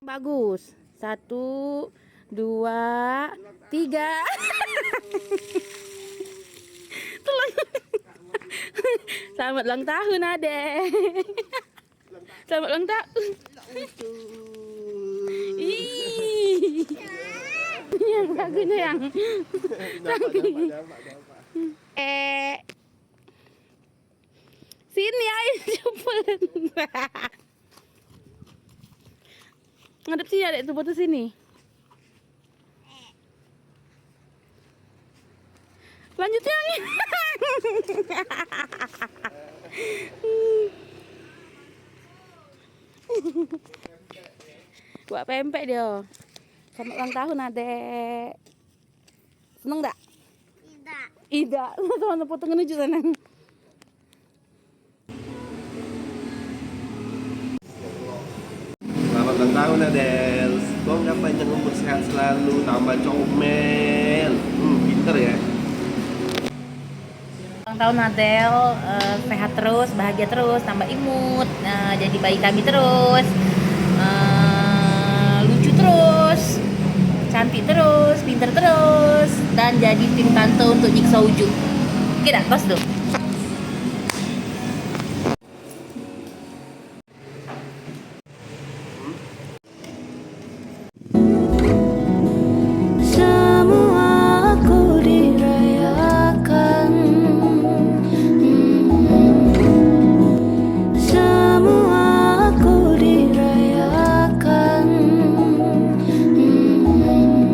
Bagus. 1, 2, 3. Selamat ulang tahun, Adek. Selamat ulang tahun. Ih. Yang lagunya yang. Sini ayo cepet. Ngadep sini, Adek, tuh foto sini. Lanjut nyanyi. Buat pempek dia. Selamat ulang tahun, Adek. Seneng enggak? Tidak. Tidak. Tuh foto ngenuju sana. Selamat ulang tahun, Adel. Semoga panjang umur, sehat selalu, tambah comel. Pinter ya. Ulang tahun, Adel. Sehat terus, bahagia terus, tambah imut, jadi bayi kami terus, lucu terus, cantik terus, pinter terus, dan jadi tim tante untuk Jigsaw Uju. Oke dah, tos tuh.